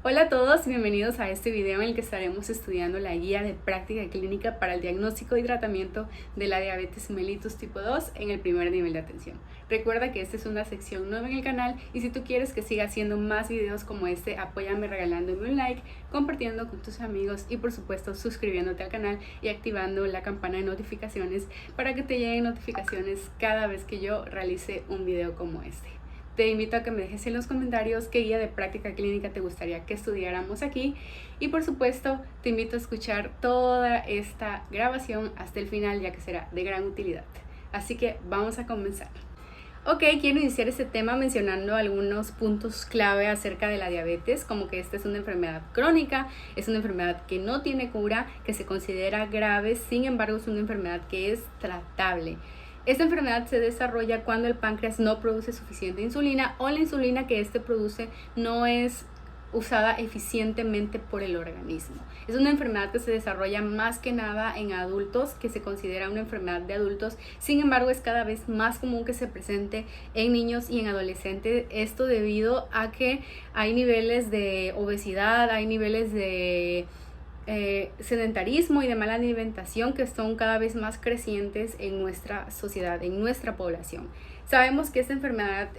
Hola a todos, bienvenidos a este video en el que estaremos estudiando la guía de práctica clínica para el diagnóstico y tratamiento de la diabetes mellitus tipo 2 en el primer nivel de atención. Recuerda que esta es una sección nueva en el canal y si tú quieres que siga haciendo más videos como este, apóyame regalándome un like, compartiendo con tus amigos y por supuesto suscribiéndote al canal y activando la campana de notificaciones para que te lleguen notificaciones cada vez que yo realice un video como este. Te invito a que me dejes en los comentarios qué guía de práctica clínica te gustaría que estudiáramos aquí y por supuesto te invito a escuchar toda esta grabación hasta el final ya que será de gran utilidad. Así que vamos a comenzar. Ok, quiero iniciar este tema mencionando algunos puntos clave acerca de la diabetes, como que esta es una enfermedad crónica, es una enfermedad que no tiene cura, que se considera grave, sin embargo es una enfermedad que es tratable. Esta enfermedad se desarrolla cuando el páncreas no produce suficiente insulina o la insulina que éste produce no es usada eficientemente por el organismo. Es una enfermedad que se desarrolla más que nada en adultos, que se considera una enfermedad de adultos. Sin embargo, es cada vez más común que se presente en niños y en adolescentes. Esto debido a que hay niveles de obesidad, hay niveles de sedentarismo y de mala alimentación que son cada vez más crecientes en nuestra sociedad, en nuestra población. Sabemos que esta enfermedad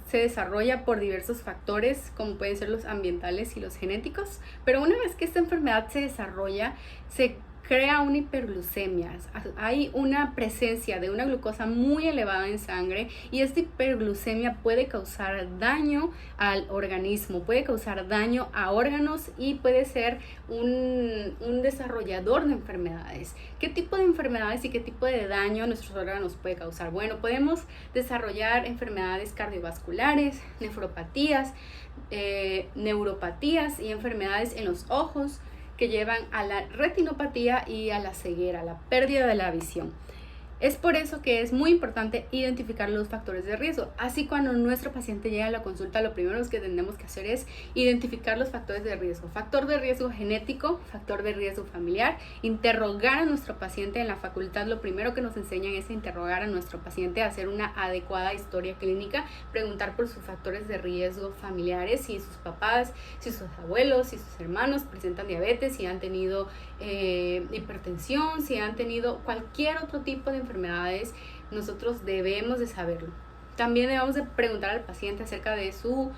se desarrolla por diversos factores, como pueden ser los ambientales y los genéticos, pero una vez que esta enfermedad se desarrolla, se crea una hiperglucemia. Hay una presencia de una glucosa muy elevada en sangre y esta hiperglucemia puede causar daño al organismo, puede causar daño a órganos y puede ser un desarrollador de enfermedades. ¿Qué tipo de enfermedades y qué tipo de daño a nuestros órganos puede causar? Bueno, podemos desarrollar enfermedades cardiovasculares, nefropatías, neuropatías y enfermedades en los ojos, que llevan a la retinopatía y a la ceguera, a la pérdida de la visión. Es por eso que es muy importante identificar los factores de riesgo. Así cuando nuestro paciente llega a la consulta, lo primero que tenemos que hacer es identificar los factores de riesgo. Factor de riesgo genético, factor de riesgo familiar, interrogar a nuestro paciente en la facultad. Lo primero que nos enseñan es interrogar a nuestro paciente, hacer una adecuada historia clínica, preguntar por sus factores de riesgo familiares, si sus papás, si sus abuelos, si sus hermanos presentan diabetes, si han tenido hipertensión, si han tenido cualquier otro tipo de enfermedades. Nosotros debemos de saberlo. También debemos de preguntar al paciente acerca de su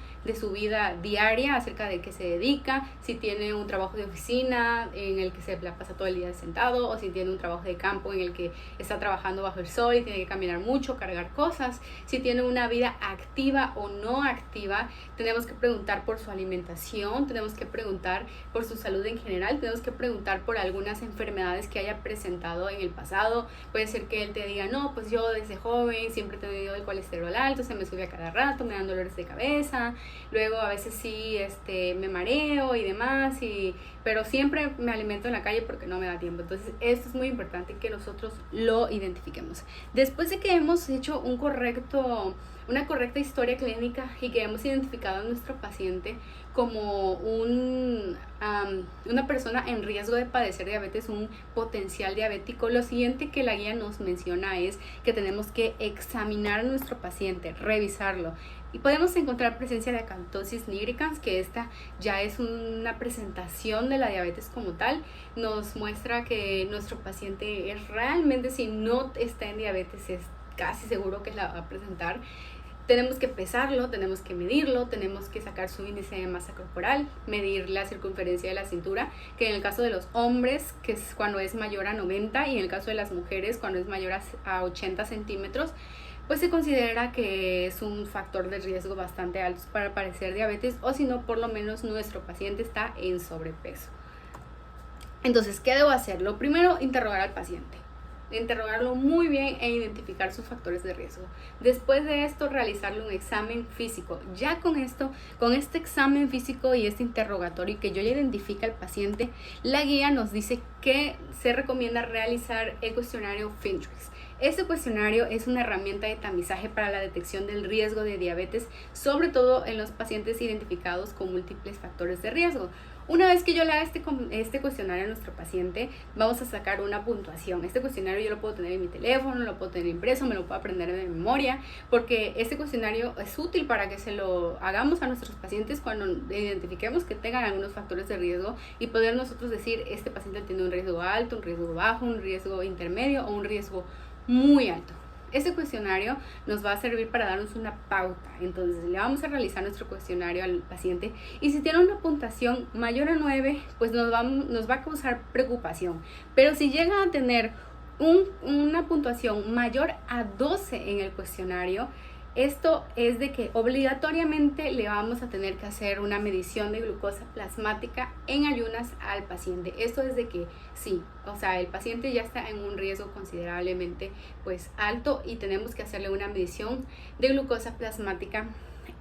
vida diaria, acerca de qué se dedica, si tiene un trabajo de oficina en el que se la pasa todo el día sentado, o si tiene un trabajo de campo en el que está trabajando bajo el sol y tiene que caminar mucho, cargar cosas, si tiene una vida activa o no activa. Tenemos que preguntar por su alimentación, tenemos que preguntar por su salud en general, tenemos que preguntar por algunas enfermedades que haya presentado en el pasado. Puede ser que él te diga, no, pues yo desde joven siempre he tenido el colesterol alto, se me sube a cada rato, me dan dolores de cabeza, luego a veces sí me mareo y demás, pero siempre me alimento en la calle porque no me da tiempo. Entonces esto es muy importante que nosotros lo identifiquemos. Después de que hemos hecho una correcta historia clínica y que hemos identificado a nuestro paciente como una persona en riesgo de padecer diabetes, un potencial diabético, lo siguiente que la guía nos menciona es que tenemos que examinar a nuestro paciente, revisarlo. Y podemos encontrar presencia de acanthosis nigricans, que esta ya es una presentación de la diabetes como tal. Nos muestra que nuestro paciente es realmente, si no está en diabetes, es casi seguro que la va a presentar. Tenemos que pesarlo, tenemos que medirlo, tenemos que sacar su índice de masa corporal, medir la circunferencia de la cintura, que en el caso de los hombres, que es cuando es mayor a 90, y en el caso de las mujeres, cuando es mayor a 80 centímetros, pues se considera que es un factor de riesgo bastante alto para padecer diabetes, o si no, por lo menos nuestro paciente está en sobrepeso. Entonces, ¿qué debo hacer? Lo primero, interrogar al paciente. Interrogarlo muy bien e identificar sus factores de riesgo. Después de esto, realizarle un examen físico. Ya con este examen físico y este interrogatorio que yo ya identifique al paciente, la guía nos dice que se recomienda realizar el cuestionario FINTRIX. Este cuestionario es una herramienta de tamizaje para la detección del riesgo de diabetes, sobre todo en los pacientes identificados con múltiples factores de riesgo. Una vez que yo le haga este cuestionario a nuestro paciente, vamos a sacar una puntuación. Este cuestionario yo lo puedo tener en mi teléfono, lo puedo tener impreso, me lo puedo aprender de memoria, porque este cuestionario es útil para que se lo hagamos a nuestros pacientes cuando identifiquemos que tengan algunos factores de riesgo y poder nosotros decir, este paciente tiene un riesgo alto, un riesgo bajo, un riesgo intermedio o un riesgo muy alto. Este cuestionario nos va a servir para darnos una pauta. Entonces le vamos a realizar nuestro cuestionario al paciente y si tiene una puntuación mayor a 9, pues nos va a causar preocupación. Pero si llega a tener una puntuación mayor a 12 en el cuestionario, esto es de que obligatoriamente le vamos a tener que hacer una medición de glucosa plasmática en ayunas al paciente. Esto es de que sí, o sea, el paciente ya está en un riesgo considerablemente pues alto y tenemos que hacerle una medición de glucosa plasmática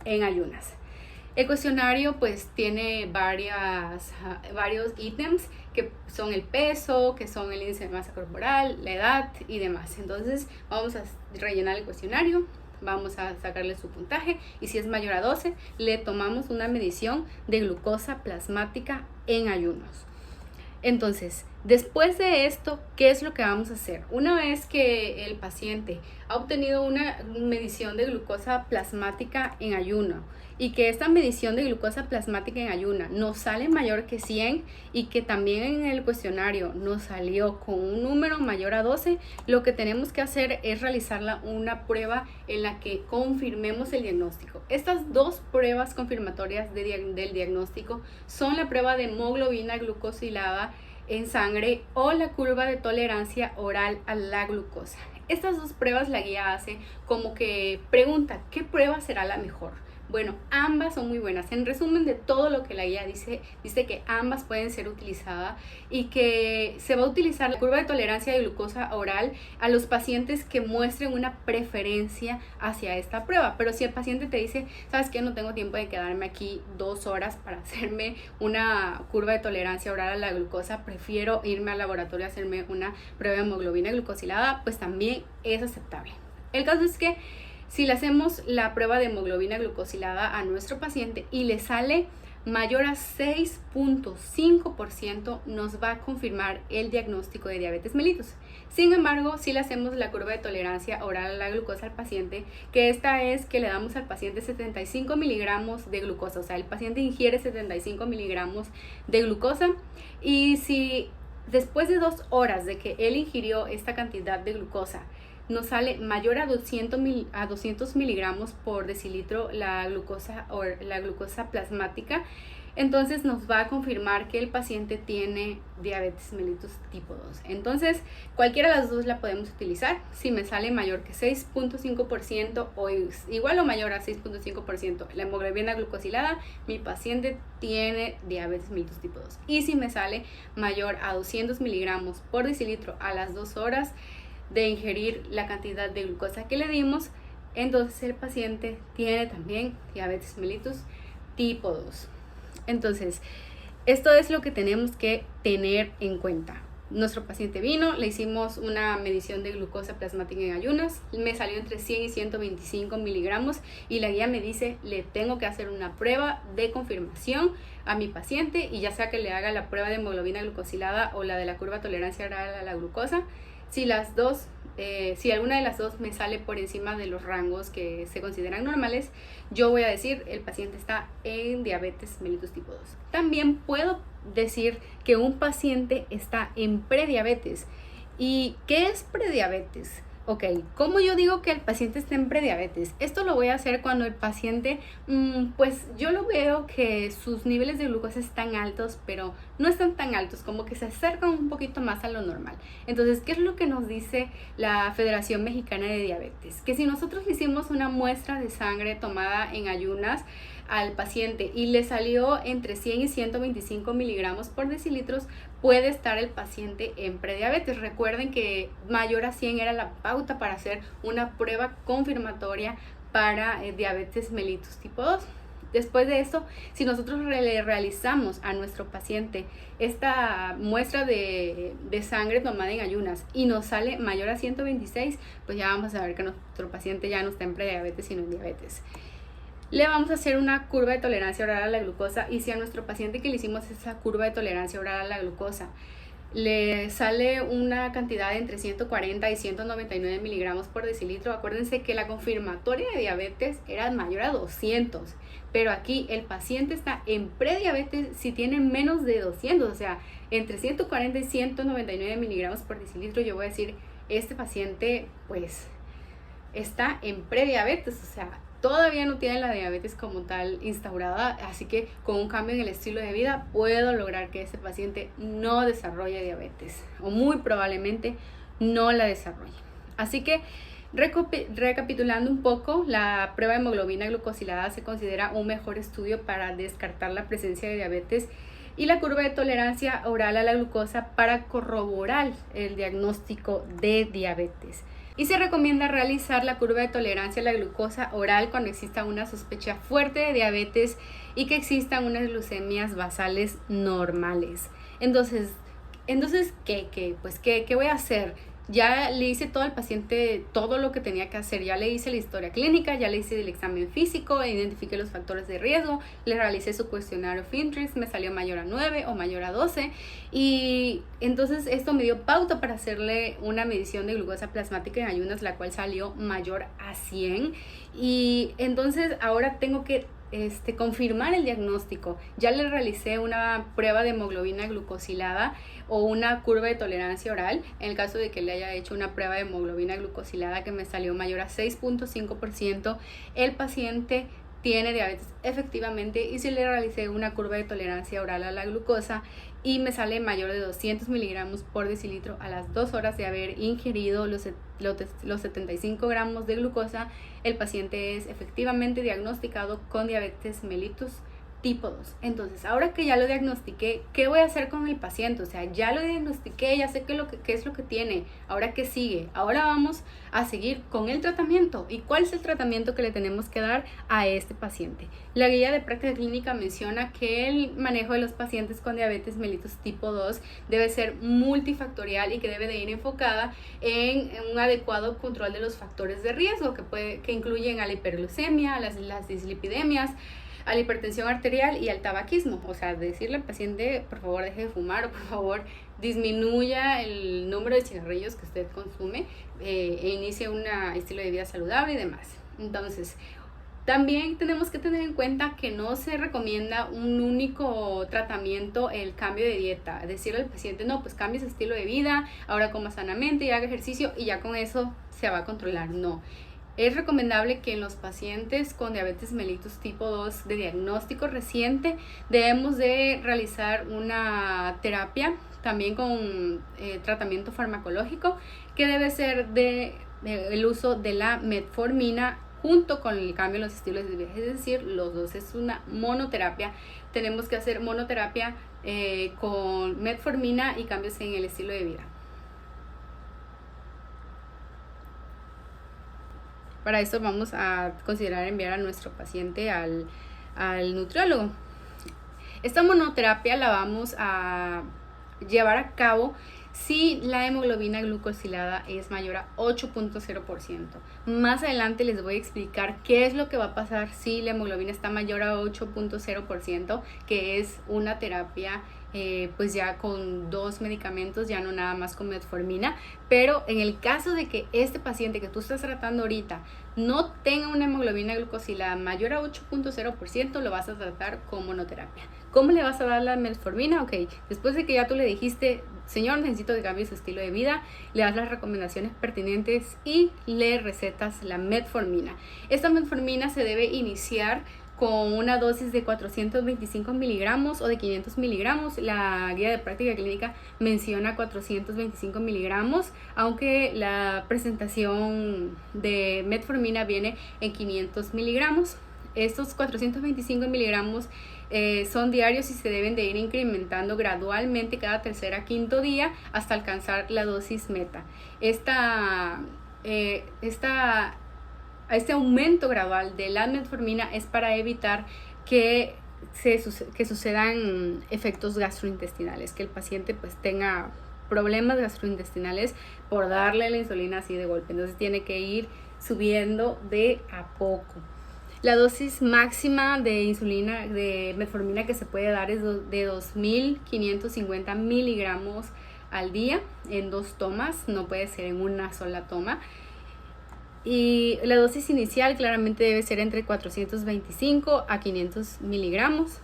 en ayunas. El cuestionario pues tiene varios ítems que son el peso, que son el índice de masa corporal, la edad y demás. Entonces vamos a rellenar el cuestionario. Vamos a sacarle su puntaje y si es mayor a 12 le tomamos una medición de glucosa plasmática en ayunos. Entonces, después de esto, ¿qué es lo que vamos a hacer? Una vez que el paciente ha obtenido una medición de glucosa plasmática en ayuno y que esta medición de glucosa plasmática en ayuna nos sale mayor que 100 y que también en el cuestionario nos salió con un número mayor a 12, lo que tenemos que hacer es realizar una prueba en la que confirmemos el diagnóstico. Estas dos pruebas confirmatorias del diagnóstico son la prueba de hemoglobina glucosilada en sangre o la curva de tolerancia oral a la glucosa. Estas dos pruebas la guía hace como que pregunta, ¿qué prueba será la mejor? Bueno, ambas son muy buenas. En resumen de todo lo que la guía dice que ambas pueden ser utilizadas y que se va a utilizar la curva de tolerancia de glucosa oral a los pacientes que muestren una preferencia hacia esta prueba. Pero si el paciente te dice, ¿sabes qué? No tengo tiempo de quedarme aquí 2 horas para hacerme una curva de tolerancia oral a la glucosa, prefiero irme al laboratorio a hacerme una prueba de hemoglobina glucosilada, pues también es aceptable. El caso es que si le hacemos la prueba de hemoglobina glucosilada a nuestro paciente y le sale mayor a 6.5%, nos va a confirmar el diagnóstico de diabetes mellitus. Sin embargo, si le hacemos la curva de tolerancia oral a la glucosa al paciente, que esta es que le damos al paciente 75 miligramos de glucosa, o sea, el paciente ingiere 75 miligramos de glucosa y si después de 2 horas de que él ingirió esta cantidad de glucosa, nos sale mayor a 200 miligramos por decilitro la glucosa plasmática, entonces nos va a confirmar que el paciente tiene diabetes mellitus tipo 2. Entonces, cualquiera de las dos la podemos utilizar. Si me sale mayor que 6.5% o igual o mayor a 6.5% la hemoglobina glucosilada, mi paciente tiene diabetes mellitus tipo 2. Y si me sale mayor a 200 miligramos por decilitro a las 2 horas de ingerir la cantidad de glucosa que le dimos, entonces el paciente tiene también diabetes mellitus tipo 2. Entonces, esto es lo que tenemos que tener en cuenta. Nuestro paciente vino, le hicimos una medición de glucosa plasmática en ayunas, me salió entre 100 y 125 miligramos y la guía me dice, le tengo que hacer una prueba de confirmación a mi paciente y ya sea que le haga la prueba de hemoglobina glucosilada o la de la curva de tolerancia oral a la glucosa. Si alguna de las dos me sale por encima de los rangos que se consideran normales, yo voy a decir el paciente está en diabetes mellitus tipo 2. También puedo decir que un paciente está en prediabetes. ¿Y qué es prediabetes? Ok, ¿cómo yo digo que el paciente está en prediabetes? Esto lo voy a hacer cuando el paciente, pues yo lo veo que sus niveles de glucosa están altos, pero no están tan altos, como que se acercan un poquito más a lo normal. Entonces, ¿qué es lo que nos dice la Federación Mexicana de Diabetes? Que si nosotros le hicimos una muestra de sangre tomada en ayunas al paciente y le salió entre 100 y 125 miligramos por decilitros, puede estar el paciente en prediabetes. Recuerden que mayor a 100 era la pauta para hacer una prueba confirmatoria para diabetes mellitus tipo 2. Después de esto, si nosotros le realizamos a nuestro paciente esta muestra de sangre tomada en ayunas y nos sale mayor a 126, pues ya vamos a ver que nuestro paciente ya no está en prediabetes, sino en diabetes. Le vamos a hacer una curva de tolerancia oral a la glucosa, y si a nuestro paciente que le hicimos esa curva de tolerancia oral a la glucosa le sale una cantidad de entre 140 y 199 miligramos por decilitro, acuérdense que la confirmatoria de diabetes era mayor a 200, pero aquí el paciente está en prediabetes si tiene menos de 200, o sea, entre 140 y 199 miligramos por decilitro. Yo voy a decir, este paciente pues está en prediabetes, o sea, todavía no tiene la diabetes como tal instaurada, así que con un cambio en el estilo de vida puedo lograr que ese paciente no desarrolle diabetes, o muy probablemente no la desarrolle. Así que recapitulando un poco, la prueba de hemoglobina glucosilada se considera un mejor estudio para descartar la presencia de diabetes, y la curva de tolerancia oral a la glucosa para corroborar el diagnóstico de diabetes. Y se recomienda realizar la curva de tolerancia a la glucosa oral cuando exista una sospecha fuerte de diabetes y que existan unas glucemias basales normales. Entonces ¿qué voy a hacer? Ya le hice todo al paciente todo lo que tenía que hacer, ya le hice la historia clínica, ya le hice el examen físico, identifiqué los factores de riesgo, le realicé su cuestionario of interest, me salió mayor a 9 o mayor a 12, y entonces esto me dio pauta para hacerle una medición de glucosa plasmática en ayunas, la cual salió mayor a 100, y entonces ahora tengo que confirmar el diagnóstico. Ya le realicé una prueba de hemoglobina glucosilada o una curva de tolerancia oral. En el caso de que le haya hecho una prueba de hemoglobina glucosilada que me salió mayor a 6.5%, el paciente tiene diabetes efectivamente. Y si le realicé una curva de tolerancia oral a la glucosa y me sale mayor de 200 miligramos por decilitro a las 2 horas de haber ingerido los 75 gramos de glucosa, el paciente es efectivamente diagnosticado con diabetes mellitus tipo 2. Entonces, ahora que ya lo diagnostiqué, ¿qué voy a hacer con el paciente? O sea, ya lo diagnostiqué, ya sé qué es lo que tiene. Ahora, ¿qué sigue? Ahora vamos a seguir con el tratamiento. ¿Y cuál es el tratamiento que le tenemos que dar a este paciente? La guía de práctica clínica menciona que el manejo de los pacientes con diabetes mellitus tipo 2 debe ser multifactorial y que debe de ir enfocada en un adecuado control de los factores de riesgo que incluyen a la hiperglucemia, a las dislipidemias, a la hipertensión arterial y al tabaquismo. O sea, decirle al paciente, por favor, deje de fumar, o por favor, disminuya el número de cigarrillos que usted consume, e inicie un estilo de vida saludable y demás. Entonces, también tenemos que tener en cuenta que no se recomienda un único tratamiento, el cambio de dieta. Decirle al paciente, no, pues cambie su estilo de vida, ahora coma sanamente y haga ejercicio y ya con eso se va a controlar. No. Es recomendable que en los pacientes con diabetes mellitus tipo 2 de diagnóstico reciente debemos de realizar una terapia también con tratamiento farmacológico, que debe ser el uso de la metformina junto con el cambio en los estilos de vida, es decir, los dos es una monoterapia. Tenemos que hacer monoterapia con metformina y cambios en el estilo de vida. Para esto vamos a considerar enviar a nuestro paciente al nutriólogo. Esta monoterapia la vamos a llevar a cabo si la hemoglobina glucosilada es mayor a 8.0%. Más adelante les voy a explicar qué es lo que va a pasar si la hemoglobina está mayor a 8.0%, que es una terapia pues ya con 2 medicamentos, ya no nada más con metformina. Pero en el caso de que este paciente que tú estás tratando ahorita no tenga una hemoglobina glucosilada mayor a 8.0%, lo vas a tratar con monoterapia. ¿Cómo le vas a dar la metformina? Ok, después de que ya tú le dijiste, señor, necesito que cambie su estilo de vida, le das las recomendaciones pertinentes y le recetas la metformina. Esta metformina se debe iniciar con una dosis de 425 miligramos o de 500 miligramos. La guía de práctica clínica menciona 425 miligramos, aunque la presentación de metformina viene en 500 miligramos. Estos 425 miligramos son diarios y se deben de ir incrementando gradualmente cada tercer a quinto día hasta alcanzar la dosis meta. Este aumento gradual de la metformina es para evitar que sucedan efectos gastrointestinales, que el paciente pues tenga problemas gastrointestinales por darle la insulina así de golpe. Entonces tiene que ir subiendo de a poco. La dosis máxima de insulina, de metformina que se puede dar es de 2.550 miligramos al día en 2 tomas, no puede ser en una sola toma. Y la dosis inicial claramente debe ser entre 425 a 500 miligramos.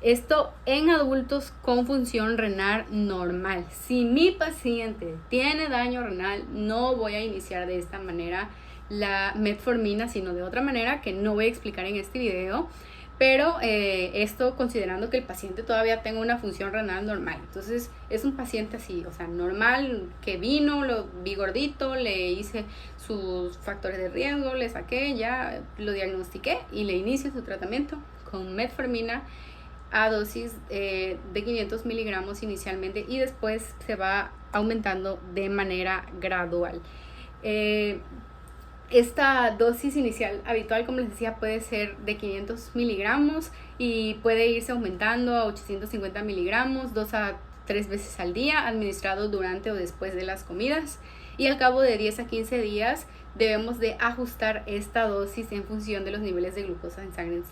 Esto en adultos con función renal normal. Si mi paciente tiene daño renal, no voy a iniciar de esta manera la metformina, sino de otra manera que no voy a explicar en este video. Pero esto considerando que el paciente todavía tenga una función renal normal. Entonces es un paciente así, o sea, normal, que vino, lo vi gordito, le hice sus factores de riesgo, le saqué, ya lo diagnostiqué y le inicio su tratamiento con metformina a dosis de 500 miligramos inicialmente y después se va aumentando de manera gradual. Esta dosis inicial habitual, como les decía, puede ser de 500 miligramos y puede irse aumentando a 850 miligramos 2 a 3 veces al día, administrado durante o después de las comidas. Y al cabo de 10 a 15 días debemos de ajustar esta dosis en función de los niveles de glucosa en sangre.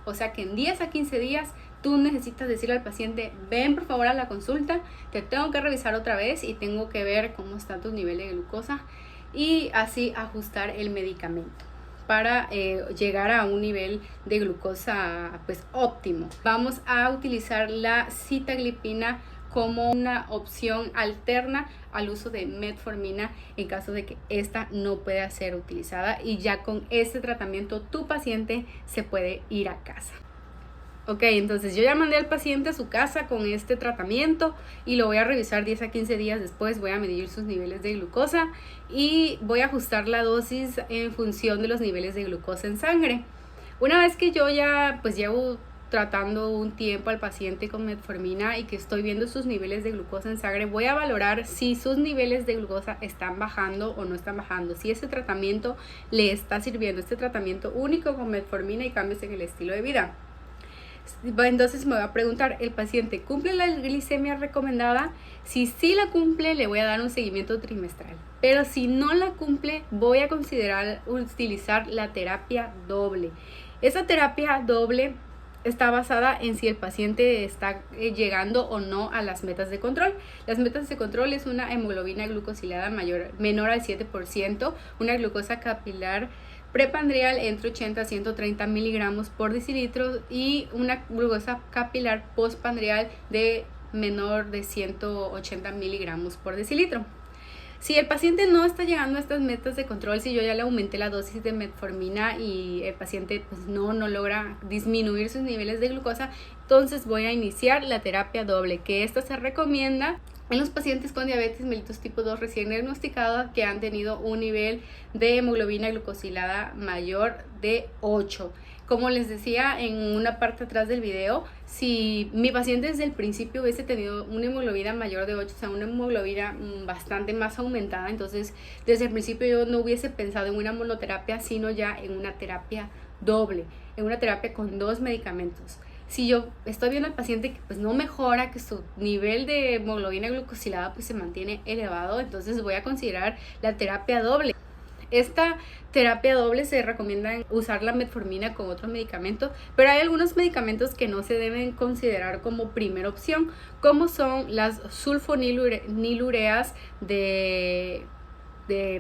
O sea que en 10 a 15 días tú necesitas decirle al paciente, ven por favor a la consulta, te tengo que revisar otra vez y tengo que ver cómo está tu nivel de glucosa, y así ajustar el medicamento para llegar a un nivel de glucosa pues óptimo. Vamos a utilizar la sitaglipina como una opción alterna al uso de metformina en caso de que esta no pueda ser utilizada, y ya con este tratamiento tu paciente se puede ir a casa. Ok, entonces yo ya mandé al paciente a su casa con este tratamiento y lo voy a revisar 10 a 15 días después. Voy a medir sus niveles de glucosa y voy a ajustar la dosis en función de los niveles de glucosa en sangre. Una vez que yo ya pues llevo tratando un tiempo al paciente con metformina y que estoy viendo sus niveles de glucosa en sangre, voy a valorar si sus niveles de glucosa están bajando o no están bajando, si este tratamiento le está sirviendo, este tratamiento único con metformina y cambios en el estilo de vida. Entonces me voy a preguntar, ¿el paciente cumple la glicemia recomendada? Si sí la cumple, le voy a dar un seguimiento trimestral. Pero si no la cumple, voy a considerar utilizar la terapia doble. Esa terapia doble está basada en si el paciente está llegando o no a las metas de control. Las metas de control es una hemoglobina glucosilada menor al 7%, una glucosa capilar prepandrial entre 80 a 130 miligramos por decilitro y una glucosa capilar postpandrial de menor de 180 miligramos por decilitro. Si el paciente no está llegando a estas metas de control, si yo ya le aumenté la dosis de metformina y el paciente pues no logra disminuir sus niveles de glucosa, entonces voy a iniciar la terapia doble, que esta se recomienda en los pacientes con diabetes mellitus tipo 2 recién diagnosticada que han tenido un nivel de hemoglobina glucosilada mayor de 8. Como les decía en una parte atrás del video, si mi paciente desde el principio hubiese tenido una hemoglobina mayor de 8, o sea, una hemoglobina bastante más aumentada, entonces desde el principio yo no hubiese pensado en una monoterapia, sino ya en una terapia doble, en una terapia con 2 medicamentos. Si yo estoy viendo al paciente que pues no mejora, que su nivel de hemoglobina glucosilada pues se mantiene elevado, entonces voy a considerar la terapia doble. Esta terapia doble se recomienda usar la metformina con otros medicamentos, pero hay algunos medicamentos que no se deben considerar como primera opción, como son las sulfonilureas de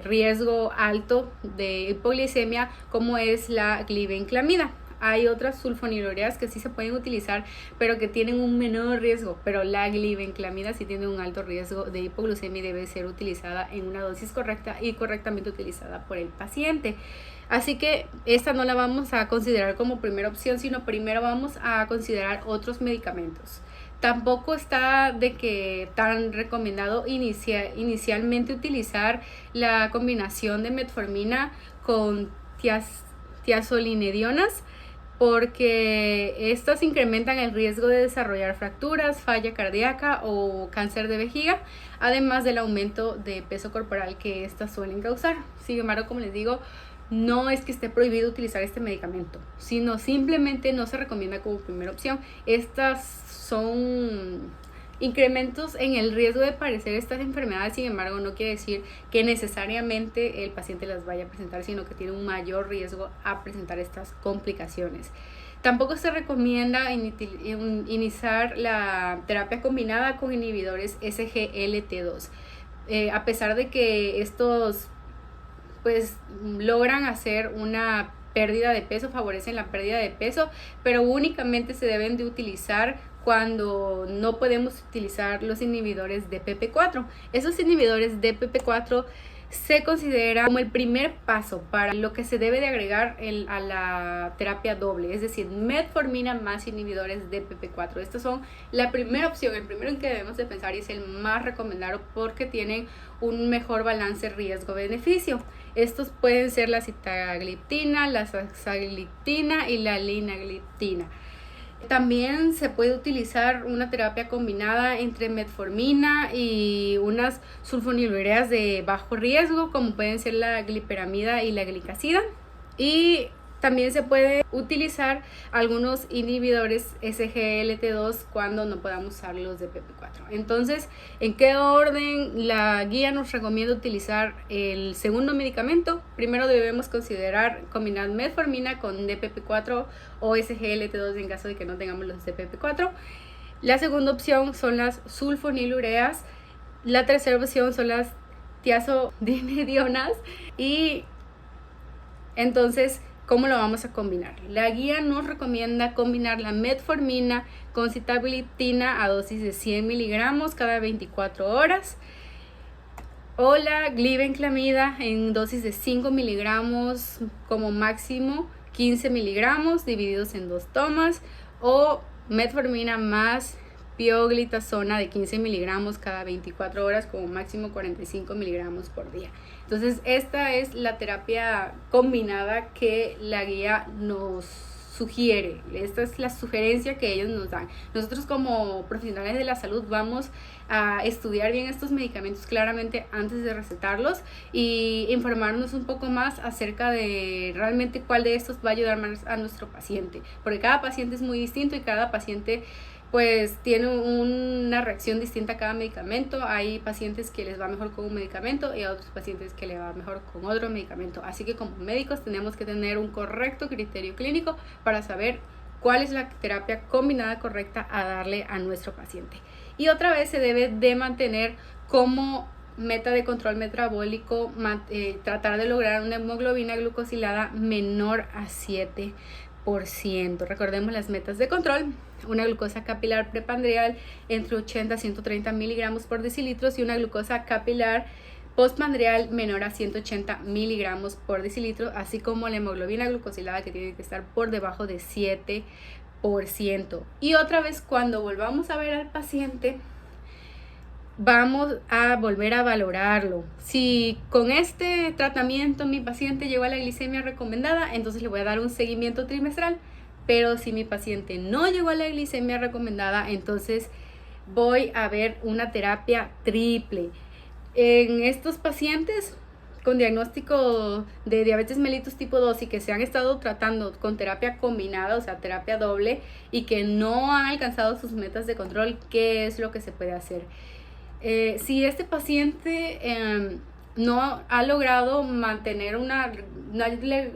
riesgo alto de hipoglicemia, como es la glibenclamida. Hay otras sulfonilureas que sí se pueden utilizar, pero que tienen un menor riesgo, pero la glibenclamida sí tiene un alto riesgo de hipoglucemia y debe ser utilizada en una dosis correcta y correctamente utilizada por el paciente. Así que esta no la vamos a considerar como primera opción, sino primero vamos a considerar otros medicamentos. Tampoco está de que tan recomendado inicialmente utilizar la combinación de metformina con tiazolinedionas, porque estas incrementan el riesgo de desarrollar fracturas, falla cardíaca o cáncer de vejiga, además del aumento de peso corporal que estas suelen causar. Sin embargo, como les digo, no es que esté prohibido utilizar este medicamento, sino simplemente no se recomienda como primera opción. Estas son incrementos en el riesgo de padecer estas enfermedades. Sin embargo, no quiere decir que necesariamente el paciente las vaya a presentar, sino que tiene un mayor riesgo a presentar estas complicaciones. Tampoco se recomienda iniciar la terapia combinada con inhibidores SGLT2, a pesar de que estos pues logran hacer una pérdida de peso, favorecen la pérdida de peso, pero únicamente se deben de utilizar cuando no podemos utilizar los inhibidores de DPP4. Esos inhibidores de DPP4 se considera como el primer paso para lo que se debe de agregar a la terapia doble, es decir, metformina más inhibidores de DPP4. Estos son la primera opción, el primero en que debemos de pensar, y es el más recomendado porque tienen un mejor balance riesgo-beneficio. Estos pueden ser la sitagliptina, la saxagliptina y la linagliptina. También se puede utilizar una terapia combinada entre metformina y unas sulfonilureas de bajo riesgo, como pueden ser la gliperamida y la glicazida. Y también se puede utilizar algunos inhibidores SGLT2 cuando no podamos usar los de DPP4. Entonces, ¿en qué orden la guía nos recomienda utilizar el segundo medicamento? Primero debemos considerar combinar metformina con DPP4 o SGLT2 en caso de que no tengamos los DPP4. La segunda opción son las sulfonilureas. La tercera opción son las tiazodimedionas. Y entonces, ¿cómo lo vamos a combinar? La guía nos recomienda combinar la metformina con sitagliptina a dosis de 100 miligramos cada 24 horas o la glibenclamida en dosis de 5 miligramos como máximo 15 miligramos divididos en 2 tomas, o metformina más pioglitazona de 15 miligramos cada 24 horas como máximo 45 miligramos por día. Entonces esta es la terapia combinada que la guía nos sugiere. Esta es la sugerencia que ellos nos dan. Nosotros como profesionales de la salud vamos a estudiar bien estos medicamentos claramente antes de recetarlos y informarnos un poco más acerca de realmente cuál de estos va a ayudar más a nuestro paciente, porque cada paciente es muy distinto y cada paciente pues tiene una reacción distinta a cada medicamento. Hay pacientes que les va mejor con un medicamento y a otros pacientes que les va mejor con otro medicamento. Así que como médicos tenemos que tener un correcto criterio clínico para saber cuál es la terapia combinada correcta a darle a nuestro paciente. Y otra vez se debe de mantener como meta de control metabólico tratar de lograr una hemoglobina glucosilada menor a 7%. Recordemos las metas de control: una glucosa capilar prepandrial entre 80 a 130 miligramos por decilitro y una glucosa capilar postpandrial menor a 180 miligramos por decilitro, así como la hemoglobina glucosilada que tiene que estar por debajo de 7%. Y otra vez, cuando volvamos a ver al paciente, vamos a volver a valorarlo. Si con este tratamiento mi paciente llegó a la glicemia recomendada, entonces le voy a dar un seguimiento trimestral. Pero si mi paciente no llegó a la glicemia recomendada, entonces voy a ver una terapia triple. En estos pacientes con diagnóstico de diabetes mellitus tipo 2 y que se han estado tratando con terapia combinada, o sea, terapia doble, y que no han alcanzado sus metas de control, ¿qué es lo que se puede hacer? Si este paciente no ha logrado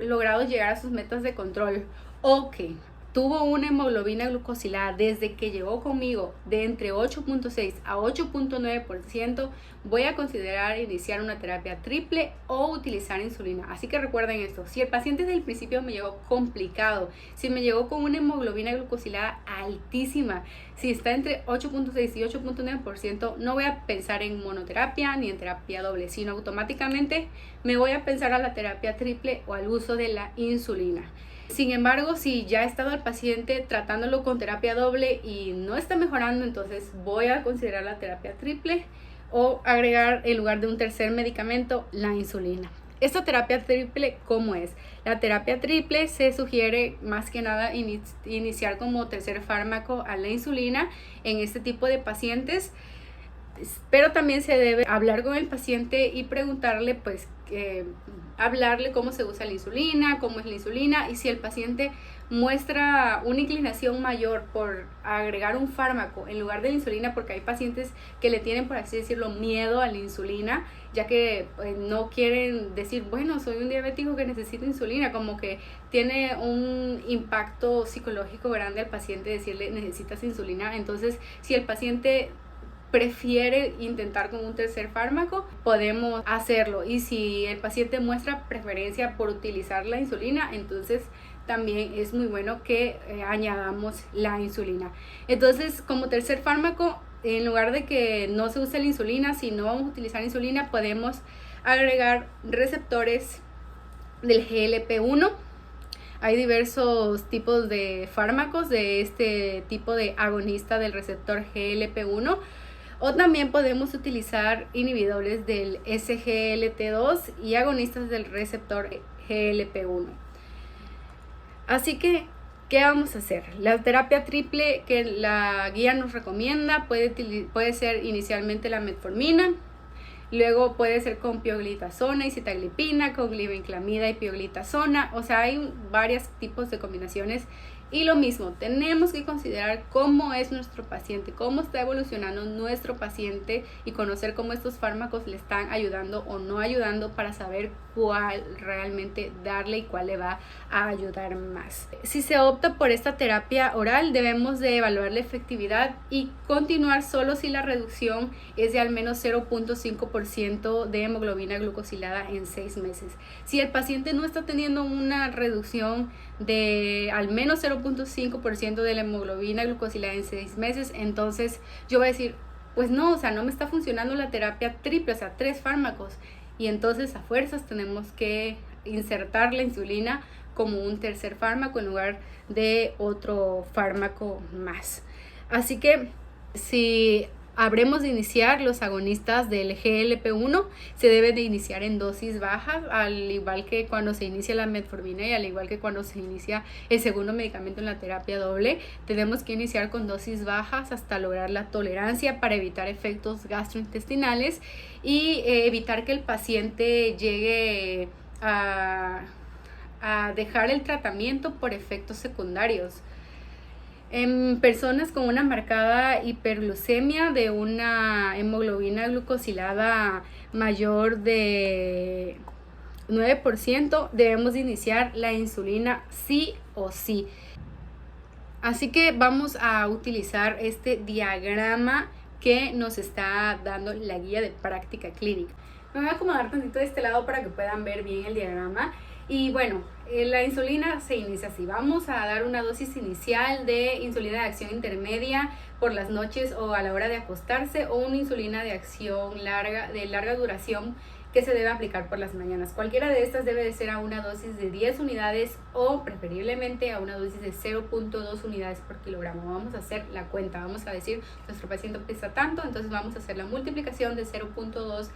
logrado llegar a sus metas de control, o que tuvo una hemoglobina glucosilada desde que llegó conmigo de entre 8.6 a 8.9%, voy a considerar iniciar una terapia triple o utilizar insulina. Así que recuerden esto: si el paciente desde el principio me llegó complicado, si me llegó con una hemoglobina glucosilada altísima, si está entre 8.6 y 8.9%, no voy a pensar en monoterapia ni en terapia doble, sino automáticamente me voy a pensar a la terapia triple o al uso de la insulina. Sin embargo, si ya he estado al paciente tratándolo con terapia doble y no está mejorando, entonces voy a considerar la terapia triple o agregar en lugar de un tercer medicamento la insulina. Esta terapia triple, ¿cómo es? La terapia triple se sugiere más que nada iniciar como tercer fármaco a la insulina en este tipo de pacientes, pero también se debe hablar con el paciente y preguntarle pues hablarle cómo se usa la insulina, cómo es la insulina, y si el paciente muestra una inclinación mayor por agregar un fármaco en lugar de la insulina, porque hay pacientes que le tienen, por así decirlo, miedo a la insulina, ya que no quieren decir, bueno, soy un diabético que necesita insulina, como que tiene un impacto psicológico grande al paciente decirle necesitas insulina. Entonces, si el paciente prefiere intentar con un tercer fármaco, podemos hacerlo, y si el paciente muestra preferencia por utilizar la insulina, entonces también es muy bueno que añadamos la insulina. Entonces, como tercer fármaco, en lugar de que no se use la insulina, si no vamos a utilizar insulina, podemos agregar receptores del GLP-1. Hay diversos tipos de fármacos de este tipo de agonista del receptor GLP-1. O también podemos utilizar inhibidores del SGLT2 y agonistas del receptor GLP-1. Así que, ¿qué vamos a hacer? La terapia triple que la guía nos recomienda puede ser inicialmente la metformina, luego puede ser con pioglitazona y sitaglipina, con glibenclamida y pioglitazona. O sea, hay varios tipos de combinaciones. Y lo mismo, tenemos que considerar cómo es nuestro paciente, cómo está evolucionando nuestro paciente, y conocer cómo estos fármacos le están ayudando o no ayudando, para saber cuál realmente darle y cuál le va a ayudar más. Si se opta por esta terapia oral, debemos de evaluar la efectividad y continuar solo si la reducción es de al menos 0.5% de hemoglobina glucosilada en 6 meses. Si el paciente no está teniendo una reducción de al menos 0.5% de la hemoglobina glucosilada en 6 meses, entonces yo voy a decir, pues no, o sea, no me está funcionando la terapia triple, o sea, 3 fármacos, y entonces a fuerzas tenemos que insertar la insulina como un tercer fármaco en lugar de otro fármaco más. Así que si habremos de iniciar los agonistas del GLP-1, se debe de iniciar en dosis bajas, al igual que cuando se inicia la metformina y al igual que cuando se inicia el segundo medicamento en la terapia doble. Tenemos que iniciar con dosis bajas hasta lograr la tolerancia, para evitar efectos gastrointestinales y evitar que el paciente llegue a dejar el tratamiento por efectos secundarios. En personas con una marcada hiperglucemia de una hemoglobina glucosilada mayor de 9%, debemos de iniciar la insulina sí o sí. Así que vamos a utilizar este diagrama que nos está dando la guía de práctica clínica. Me voy a acomodar tantito de este lado para que puedan ver bien el diagrama. Y bueno, la insulina se inicia así. Vamos a dar una dosis inicial de insulina de acción intermedia por las noches o a la hora de acostarse, o una insulina de acción de larga duración que se debe aplicar por las mañanas. Cualquiera de estas debe de ser a una dosis de 10 unidades o preferiblemente a una dosis de 0.2 unidades por kilogramo. Vamos a hacer la cuenta, vamos a decir, nuestro paciente pesa tanto, entonces vamos a hacer la multiplicación de 0.2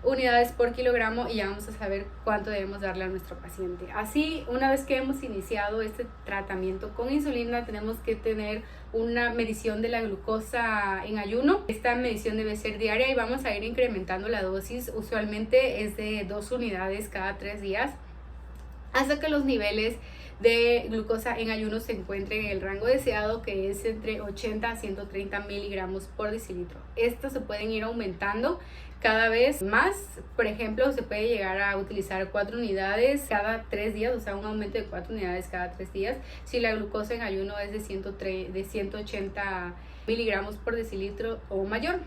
unidades por kilogramo y ya vamos a saber cuánto debemos darle a nuestro paciente. Así, una vez que hemos iniciado este tratamiento con insulina, tenemos que tener una medición de la glucosa en ayuno. Esta medición debe ser diaria y vamos a ir incrementando la dosis. Usualmente es de 2 unidades cada 3 días hasta que los niveles de glucosa en ayuno se encuentren en el rango deseado, que es entre 80 a 130 miligramos por decilitro. Estos se pueden ir aumentando cada vez más. Por ejemplo, se puede llegar a utilizar 4 unidades cada 3 días, o sea, un aumento de 4 unidades cada 3 días, si la glucosa en ayuno es de 180 miligramos por decilitro o mayor.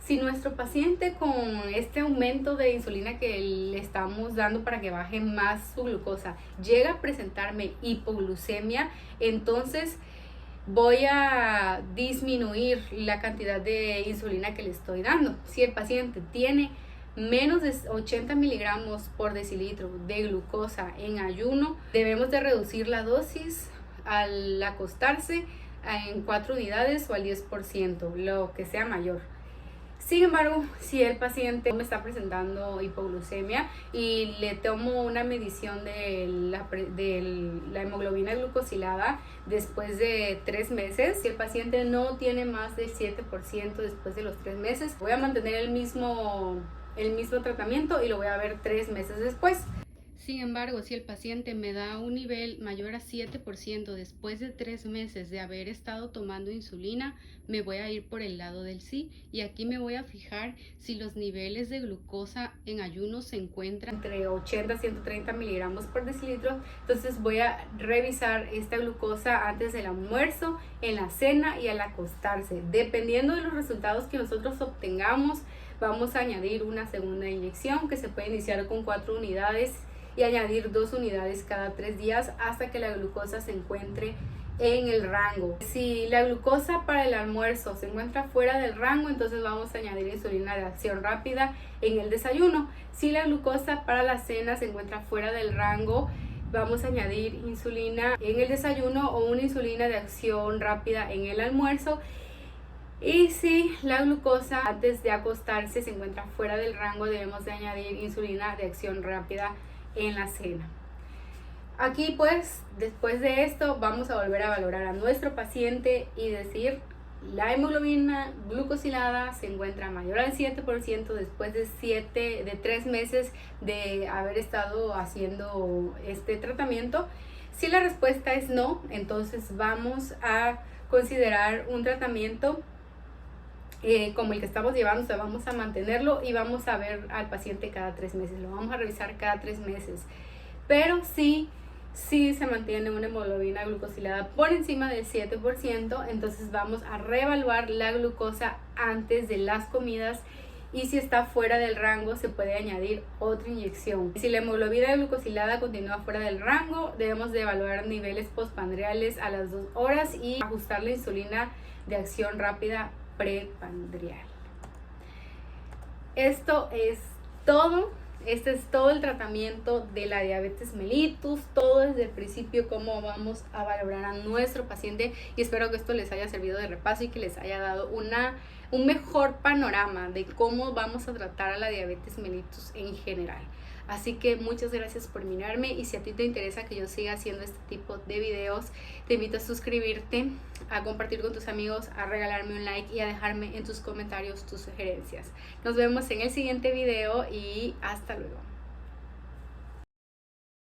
Si nuestro paciente, con este aumento de insulina que le estamos dando para que baje más su glucosa, llega a presentarme hipoglucemia, entonces voy a disminuir la cantidad de insulina que le estoy dando. Si el paciente tiene menos de 80 miligramos por decilitro de glucosa en ayuno, debemos de reducir la dosis al acostarse en 4 unidades o al 10%, lo que sea mayor. Sin embargo, si el paciente me está presentando hipoglucemia y le tomo una medición de la hemoglobina glucosilada después de 3 meses, si el paciente no tiene más del 7% después de los 3 meses, voy a mantener el mismo el mismo tratamiento y lo voy a ver 3 meses después. Sin embargo, si el paciente me da un nivel mayor a 7% después de 3 meses de haber estado tomando insulina, me voy a ir por el lado del sí, y aquí me voy a fijar si los niveles de glucosa en ayuno se encuentran entre 80 y 130 miligramos por decilitro. Entonces voy a revisar esta glucosa antes del almuerzo, en la cena y al acostarse. Dependiendo de los resultados que nosotros obtengamos, vamos a añadir una segunda inyección que se puede iniciar con 4 unidades y añadir 2 unidades cada 3 días hasta que la glucosa se encuentre en el rango. Si la glucosa para el almuerzo se encuentra fuera del rango, entonces vamos a añadir insulina de acción rápida en el desayuno. Si la glucosa para la cena se encuentra fuera del rango, vamos a añadir insulina en el desayuno o una insulina de acción rápida en el almuerzo. Y si la glucosa antes de acostarse se encuentra fuera del rango, debemos de añadir insulina de acción rápida en la cena. Aquí pues, después de esto, vamos a volver a valorar a nuestro paciente y decir: la hemoglobina glucosilada se encuentra mayor al 7% después de 3 meses de haber estado haciendo este tratamiento. Si la respuesta es no, entonces vamos a considerar un tratamiento como el que estamos llevando. O sea, vamos a mantenerlo y vamos a ver al paciente cada 3 meses, lo vamos a revisar cada 3 meses. Pero si se mantiene una hemoglobina glucosilada por encima del 7%, entonces vamos a reevaluar la glucosa antes de las comidas, y si está fuera del rango se puede añadir otra inyección. Si la hemoglobina glucosilada continúa fuera del rango, debemos de evaluar niveles postprandiales a las 2 horas y ajustar la insulina de acción rápida prepandrial. Esto es todo. Este es todo el tratamiento de la diabetes mellitus, todo desde el principio, cómo vamos a valorar a nuestro paciente, y espero que esto les haya servido de repaso y que les haya dado un mejor panorama de cómo vamos a tratar a la diabetes mellitus en general. Así que muchas gracias por mirarme, y si a ti te interesa que yo siga haciendo este tipo de videos, te invito a suscribirte, a compartir con tus amigos, a regalarme un like y a dejarme en tus comentarios tus sugerencias. Nos vemos en el siguiente video y hasta luego.